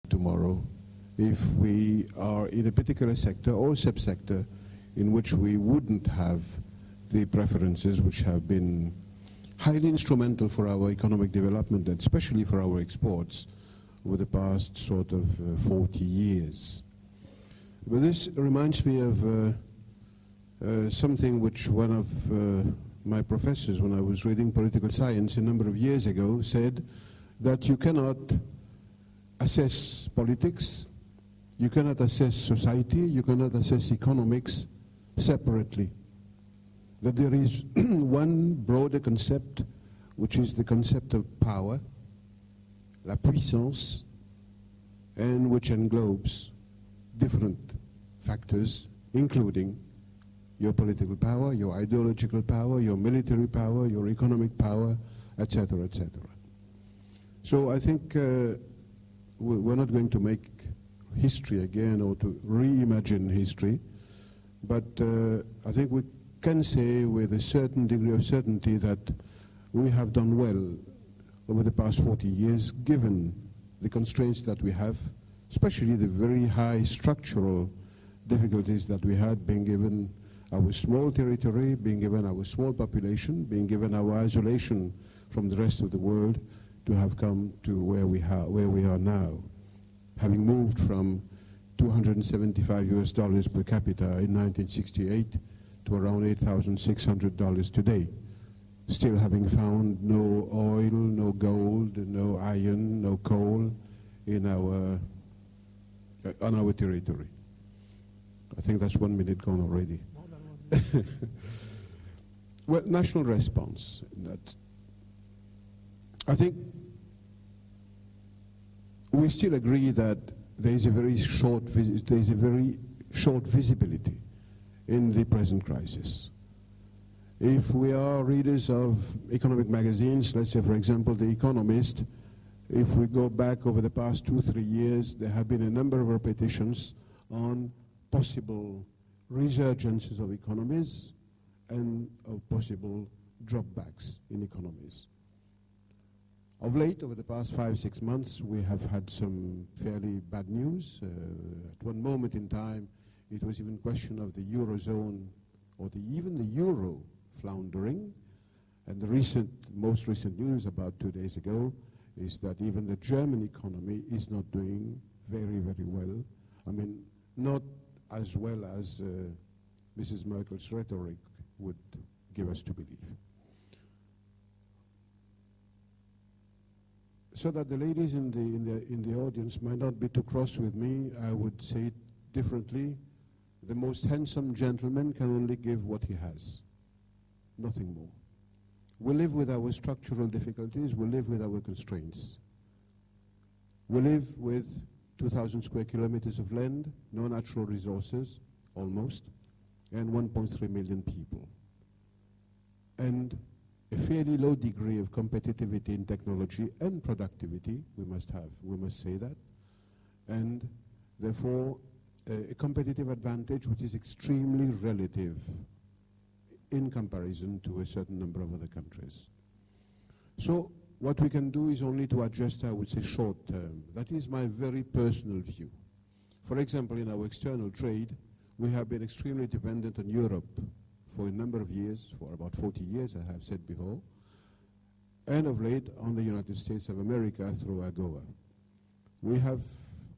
tomorrow if we are in a particular sector or subsector in which we wouldn't have the preferences which have been highly instrumental for our economic development, and especially for our exports over the past sort of 40 years. But this reminds me of something which one of my professors, when I was reading political science a number of years ago, said that you cannot assess politics, you cannot assess society, you cannot assess economics separately. That there is one broader concept, which is the concept of power, la puissance, and which englobes different factors, including your political power, your ideological power, your military power, your economic power, etc., etc. So I think we're not going to make history again or to reimagine history, but I think we can say with a certain degree of certainty that we have done well over the past 40 years, given the constraints that we have, especially the very high structural difficulties that we had, being given our small territory, being given our small population, being given our isolation from the rest of the world, to have come to where we are now, having moved from $275 per capita in 1968 to around $8,600 today, still having found no oil, no gold, no iron, no coal in on our territory. I think that's 1 minute gone already. Well, national response. I think we still agree that there is a very short visibility in the present crisis. If we are readers of economic magazines, let's say, for example, The Economist, if we go back over the past 2-3 years, there have been a number of repetitions on possible resurgences of economies and of possible dropbacks in economies. Of late, over the past 5-6 months, we have had some fairly bad news. At one moment in time, it was even a question of the Eurozone or even the Euro floundering. And the most recent news about 2 days ago is that even the German economy is not doing very, very well. I mean, not as well as Mrs. Merkel's rhetoric would give us to believe. So that the ladies in the audience might not be too cross with me, I would say it differently. The most handsome gentleman can only give what he has, nothing more. We live with our structural difficulties, we live with our constraints. We live with 2,000 square kilometers of land, no natural resources, almost, and 1.3 million people. And a fairly low degree of competitivity in technology and productivity, we must say that. And therefore, a competitive advantage which is extremely relative in comparison to a certain number of other countries. So what we can do is only to adjust, I would say, short term. That is my very personal view. For example, in our external trade, we have been extremely dependent on Europe for a number of years, for about 40 years, I have said before, and of late on the United States of America through AGOA. We have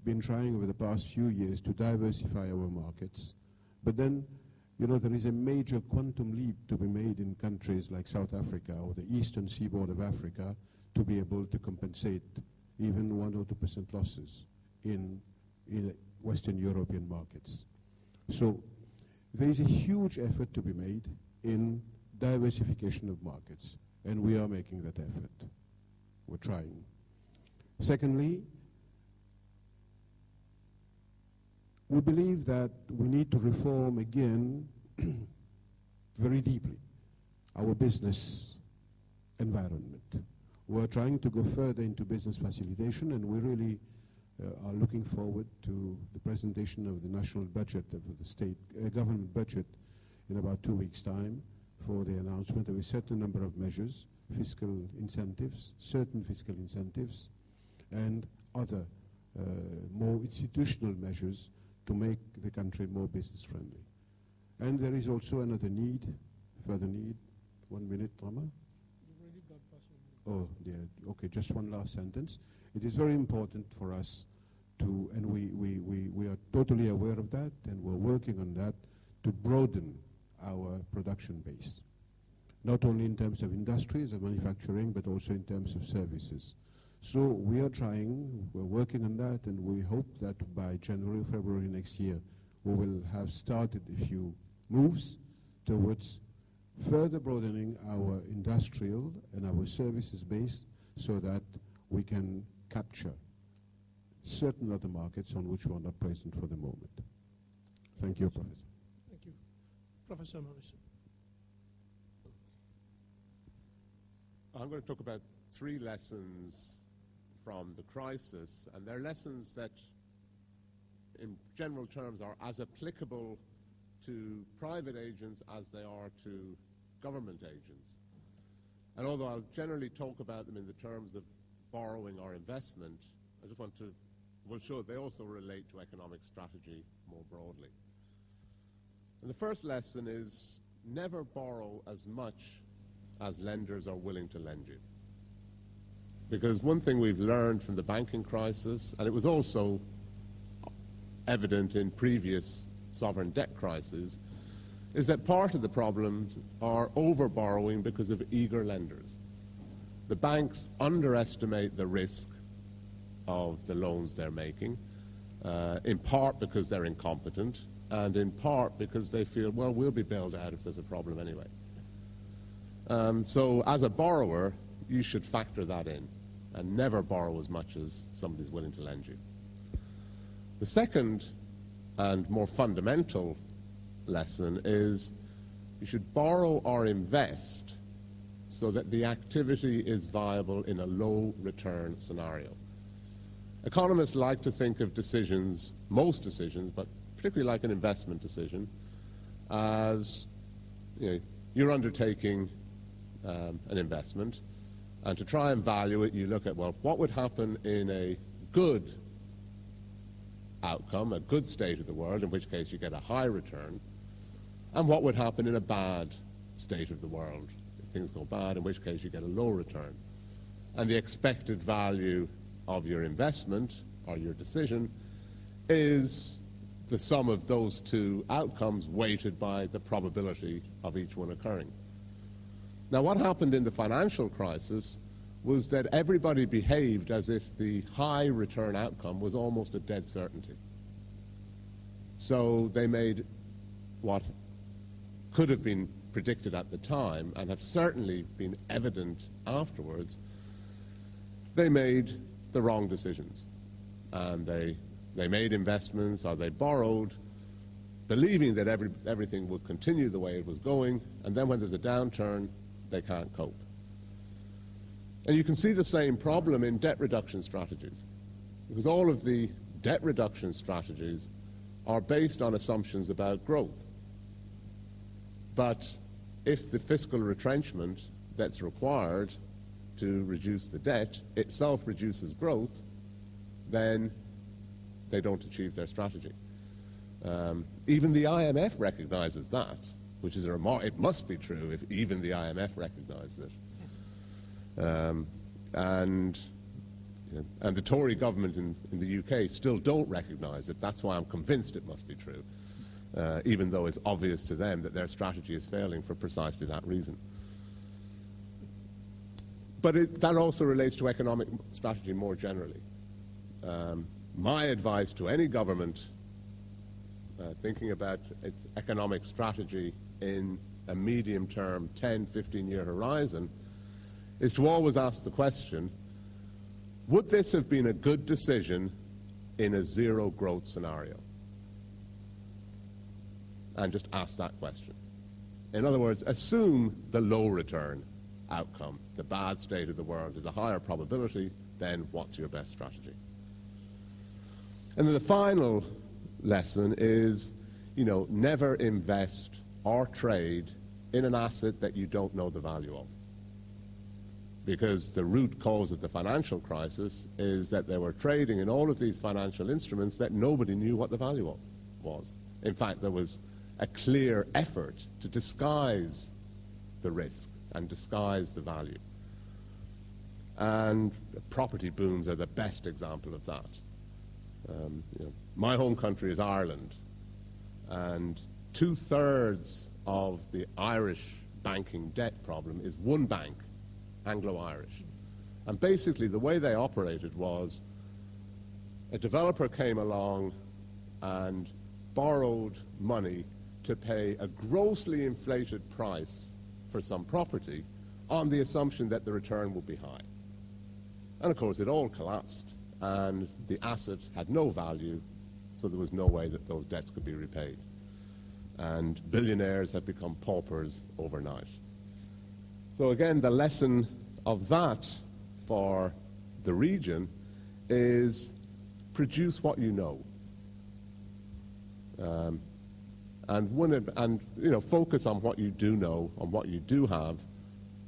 been trying over the past few years to diversify our markets, but then, you know, there is a major quantum leap to be made in countries like South Africa or the eastern seaboard of Africa to be able to compensate even 1 or 2% losses in Western European markets. So there is a huge effort to be made in diversification of markets, and we are making that effort. We're trying. Secondly, we believe that we need to reform again very deeply our business environment. We're trying to go further into business facilitation, and we really are looking forward to the presentation of the national budget of the state government budget in about 2 weeks' time for the announcement of a certain number of measures, fiscal incentives, certain fiscal incentives, and other more institutional measures to make the country more business-friendly. And there is also another need, further need. 1 minute, Rama? You've already got past 1 minute. Oh, yeah. Okay, just one last sentence. It is very important for us to, and we are totally aware of that, and we're working on that, to broaden our production base, not only in terms of industries and manufacturing, but also in terms of services. So we are trying, we're working on that, and we hope that by January, February next year, we will have started a few moves towards further broadening our industrial and our services base so that we can capture certain other markets on which we are not present for the moment. Thank you, Professor. Thank you. Professor Morrison. I'm going to talk about 3 lessons from the crisis, and they're lessons that, in general terms, are as applicable to private agents as they are to government agents. And although I'll generally talk about them in the terms of borrowing or investment, I just want to show they also relate to economic strategy more broadly. And the first lesson is never borrow as much as lenders are willing to lend you. Because one thing we've learned from the banking crisis, and it was also evident in previous sovereign debt crises, is that part of the problems are over-borrowing because of eager lenders. The banks underestimate the risk of the loans they're making, in part because they're incompetent, and in part because they feel, well, we'll be bailed out if there's a problem anyway. So as a borrower, you should factor that in and never borrow as much as somebody's willing to lend you. The second and more fundamental lesson is you should borrow or invest so that the activity is viable in a low return scenario. Economists like to think of decisions, most decisions, but particularly like an investment decision, as you're undertaking an investment, and to try and value it, you look at, well, what would happen in a good outcome, a good state of the world, in which case you get a high return, and what would happen in a bad state of the world, if things go bad, in which case you get a low return. And the expected value of your investment, or your decision, is the sum of those 2 outcomes weighted by the probability of each one occurring. Now, what happened in the financial crisis was that everybody behaved as if the high return outcome was almost a dead certainty. So they made what could have been predicted at the time, and have certainly been evident afterwards, they made the wrong decisions. And they made investments, or they borrowed, believing that everything would continue the way it was going, and then when there's a downturn, they can't cope. And you can see the same problem in debt reduction strategies, because all of the debt reduction strategies are based on assumptions about growth. But if the fiscal retrenchment that's required to reduce the debt itself reduces growth, then they don't achieve their strategy. Even the IMF recognizes that, which is it must be true if even the IMF recognizes it. And the Tory government in the UK still don't recognize it. That's why I'm convinced it must be true, even though it's obvious to them that their strategy is failing for precisely that reason. But that also relates to economic strategy more generally. My advice to any government thinking about its economic strategy in a medium-term 10, 15-year horizon is to always ask the question, would this have been a good decision in a zero-growth scenario? And just ask that question. In other words, assume the low-return outcome, the bad state of the world, is a higher probability, then what's your best strategy? And then the final lesson is, never invest or trade in an asset that you don't know the value of. because the root cause of the financial crisis is that they were trading in all of these financial instruments that nobody knew what the value of was. In fact, there was a clear effort to disguise the risk and disguise the value. And property booms are the best example of that. My home country is Ireland, and 2/3 of the Irish banking debt problem is one bank, Anglo-Irish. And basically the way they operated was a developer came along and borrowed money to pay a grossly inflated price for some property on the assumption that the return would be high. And of course it all collapsed, and the asset had no value, so there was no way that those debts could be repaid. And billionaires have become paupers overnight. So again, the lesson of that for the region is produce what you know. And focus on what you do know, on what you do have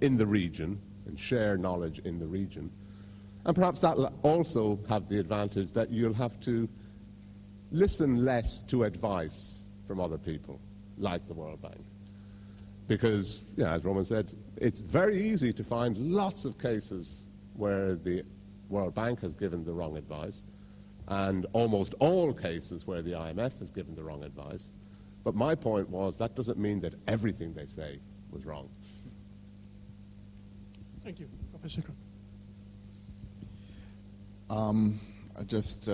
in the region, and share knowledge in the region. And perhaps that will also have the advantage that you'll have to listen less to advice from other people, like the World Bank. Because, as Roman said, it's very easy to find lots of cases where the World Bank has given the wrong advice, and almost all cases where the IMF has given the wrong advice. But my point was that doesn't mean that everything they say was wrong. Thank you. Professor Kram. I'd just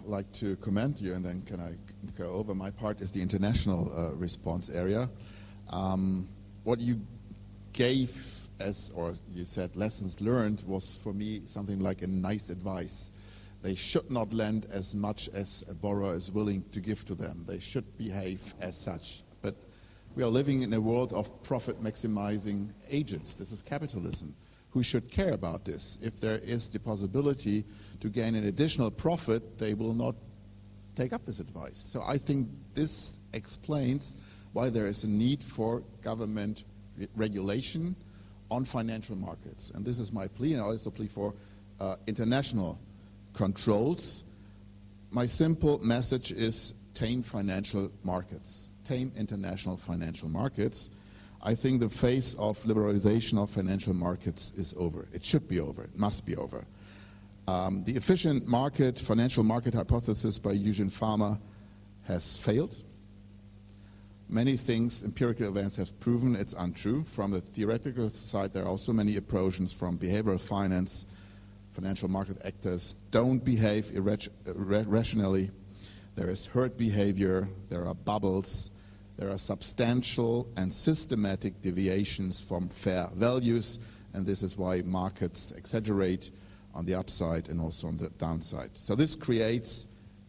like to commend you, and then can I go over? My part is the international response area. What you gave as, or you said lessons learned, was for me something like a nice advice. They should not lend as much as a borrower is willing to give to them. They should behave as such. But we are living in a world of profit-maximizing agents. This is capitalism. Who should care about this? If there is the possibility to gain an additional profit, they will not take up this advice. So I think this explains why there is a need for government regulation on financial markets. And this is my plea, and I also plea for international controls. My simple message is tame financial markets, tame international financial markets. I think the phase of liberalization of financial markets is over. It should be over. It must be over. The efficient market, financial market hypothesis by Eugene Farmer has failed. Many things, empirical events have proven it's untrue. From the theoretical side, there are also many approaches from behavioral finance. Financial market actors don't behave irrationally. There is herd behavior, there are bubbles, there are substantial and systematic deviations from fair values, and this is why markets exaggerate on the upside and also on the downside. So this creates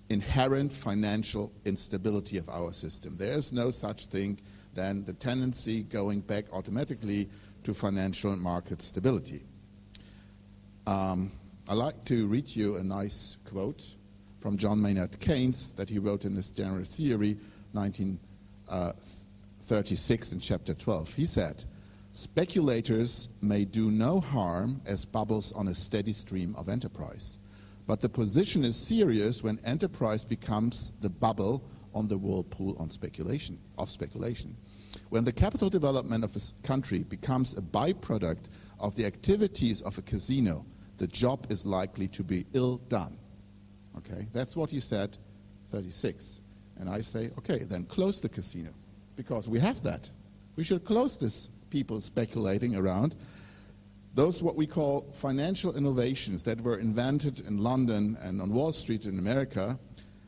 inherent financial instability of our system. There is no such thing than the tendency going back automatically to financial market stability. I'd like to read you a nice quote from John Maynard Keynes that he wrote in his General Theory, 1936 in chapter 12. He said, "Speculators may do no harm as bubbles on a steady stream of enterprise. But the position is serious when enterprise becomes the bubble on the whirlpool of speculation. When the capital development of a country becomes a byproduct of the activities of a casino, the job is likely to be ill done." Okay, that's what he said, 36. And I say, okay, then close the casino, because we have that. We should close this people speculating around. Those what we call financial innovations that were invented in London and on Wall Street in America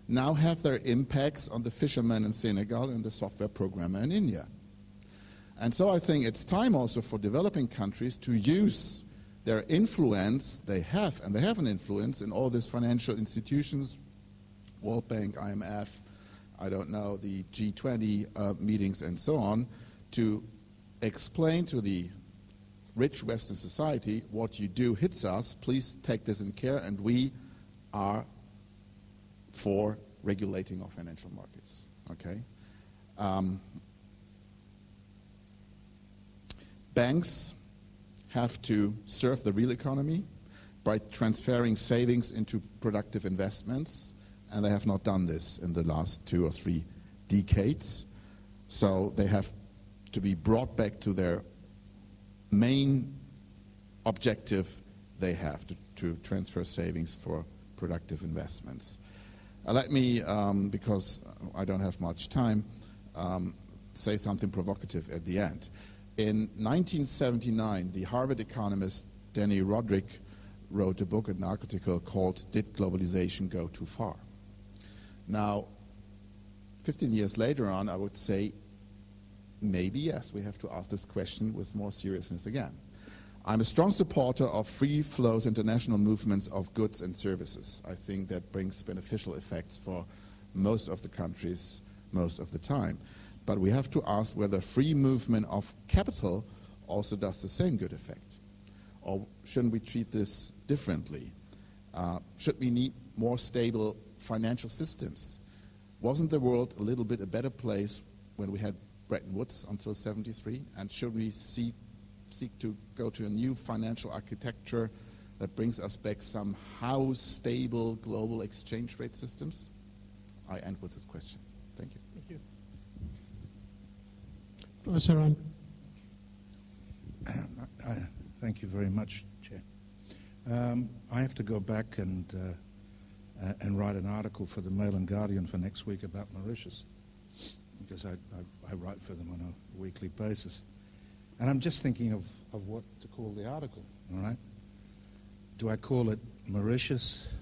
now have their impacts on the fisherman in Senegal and the software programmer in India. And so I think it's time also for developing countries to use their influence they have, and they have an influence in all these financial institutions, World Bank, IMF, I don't know, the G20 meetings and so on, to explain to the rich Western society, what you do hits us, please take this in care, and we are for regulating our financial markets, okay? Banks have to serve the real economy by transferring savings into productive investments, and they have not done this in the last 2 or 3 decades. So they have to be brought back to their main objective they have, to transfer savings for productive investments. Let me, because I don't have much time, say something provocative at the end. In 1979, the Harvard economist Danny Roderick wrote a book, an article called "Did Globalization Go Too Far?" Now, 15 years later on, I would say, maybe yes, we have to ask this question with more seriousness again. I'm a strong supporter of free flows international movements of goods and services. I think that brings beneficial effects for most of the countries most of the time. But we have to ask whether free movement of capital also does the same good effect. Or shouldn't we treat this differently? Should we need more stable financial systems? Wasn't the world a little bit a better place when we had Bretton Woods until '73? And should we seek to go to a new financial architecture that brings us back somehow stable global exchange rate systems? I end with this question. Thank you. Thank you. Professor Rand. Thank you very much, Chair. I have to go back and write an article for the Mail and Guardian for next week about Mauritius, because I write for them on a weekly basis. And I'm just thinking of what to call the article, all right? Do I call it Mauritius,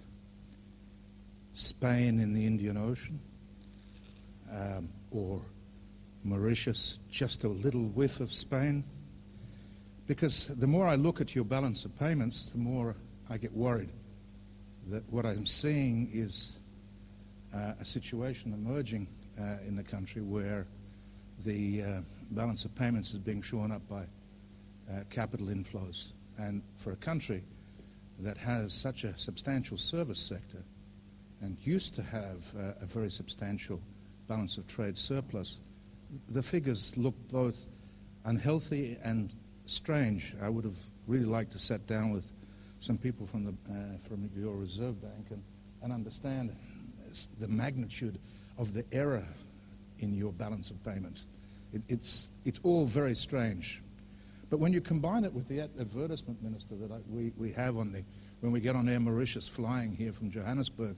Spain in the Indian Ocean, or Mauritius, just a little whiff of Spain? Because the more I look at your balance of payments, the more I get worried that what I'm seeing is a situation emerging in the country where the balance of payments is being shorn up by capital inflows. And for a country that has such a substantial service sector and used to have a very substantial balance of trade surplus, the figures look both unhealthy and strange. I would have really liked to sit down with some people from your Reserve Bank and understand the magnitude of the error in your balance of payments. It's all very strange. But when you combine it with the advertisement, Minister, that we have when we get on Air Mauritius flying here from Johannesburg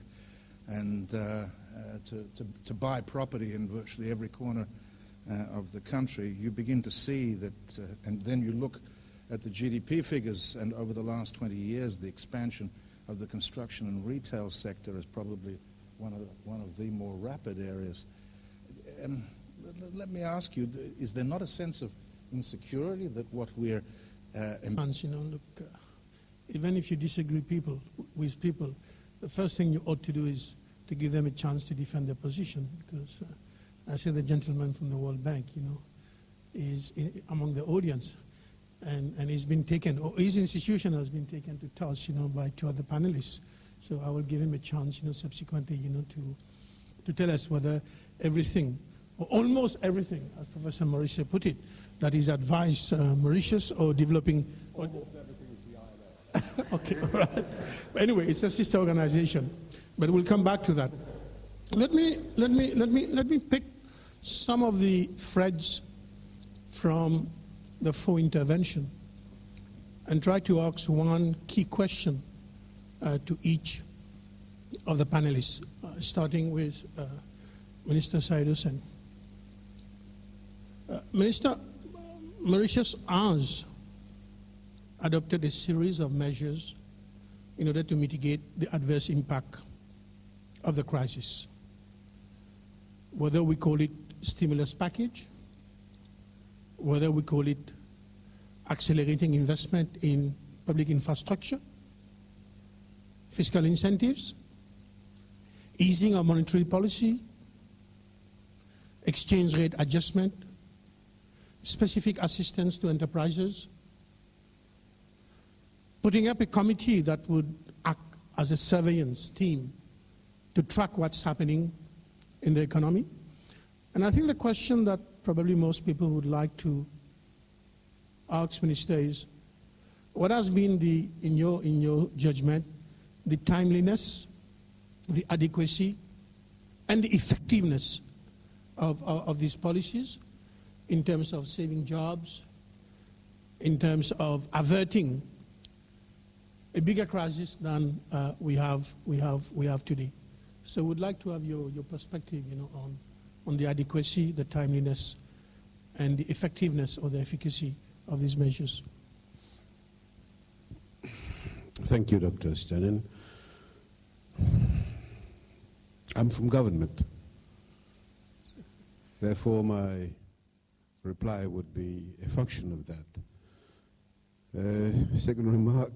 and to buy property in virtually every corner of the country, you begin to see that, and then you look at the GDP figures, and over the last 20 years, the expansion of the construction and retail sector is probably one of the more rapid areas. Let me ask you, is there not a sense of insecurity that what we're... Look, even if you disagree with people, the first thing you ought to do is to give them a chance to defend their position, because I say the gentleman from the World Bank, is among the audience, and he's been taken, or his institution has been taken to task, by 2 other panelists. So I will give him a chance, subsequently, to tell us whether everything, or almost everything, as Professor Maurice put it, that is advised Mauritius or developing. Almost everything is the IMF. Okay, all right. But anyway, it's a sister organization, but we'll come back to that. Let me pick some of the threads from the full intervention and try to ask one key question to each of the panelists, starting with Minister Said Hussein. Minister, Mauritius has adopted a series of measures in order to mitigate the adverse impact of the crisis. Whether we call it stimulus package, whether we call it accelerating investment in public infrastructure, fiscal incentives, easing of monetary policy, exchange rate adjustment, specific assistance to enterprises, putting up a committee that would act as a surveillance team to track what's happening in the economy. And I think the question that probably most people would like to ask Minister is, What has been in your judgment, the timeliness, the adequacy, and the effectiveness of these policies in terms of saving jobs, in terms of averting a bigger crisis than we have today? So we'd like to have your perspective, on the adequacy, the timeliness, and the effectiveness or the efficacy of these measures. Thank you, Dr. Stanin. I'm from government. Therefore, my reply would be a function of that. Second remark,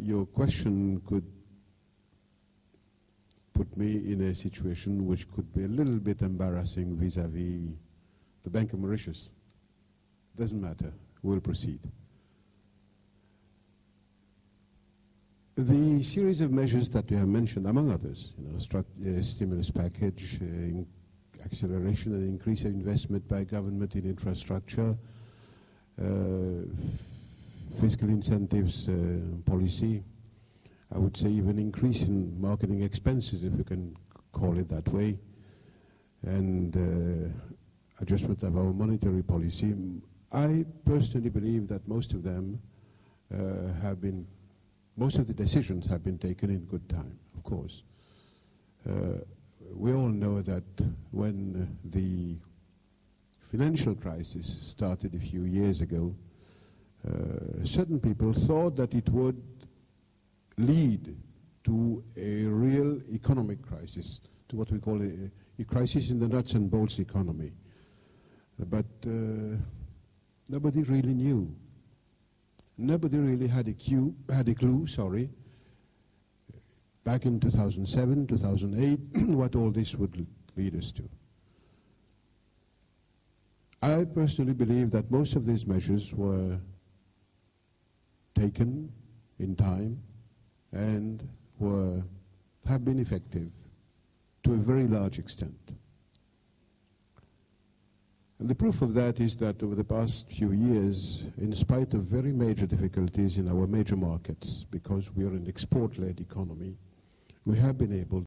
your question could put me in a situation which could be a little bit embarrassing vis-à-vis the Bank of Mauritius. Doesn't matter, we'll proceed. The series of measures that you have mentioned, among others, stimulus package, acceleration and increase of investment by government in infrastructure, fiscal incentives policy, I would say even increase in marketing expenses, if you can call it that way, and adjustment of our monetary policy. I personally believe that most of them most of the decisions have been taken in good time, of course. We all know that when the financial crisis started a few years ago, certain people thought that it would lead to a real economic crisis, to what we call a crisis in the nuts and bolts economy. But nobody really knew. Nobody really had a clue, back in 2007, 2008, what all this would lead us to. I personally believe that most of these measures were taken in time and have been effective to a very large extent. And the proof of that is that over the past few years, in spite of very major difficulties in our major markets, because we are an export-led economy, we have been able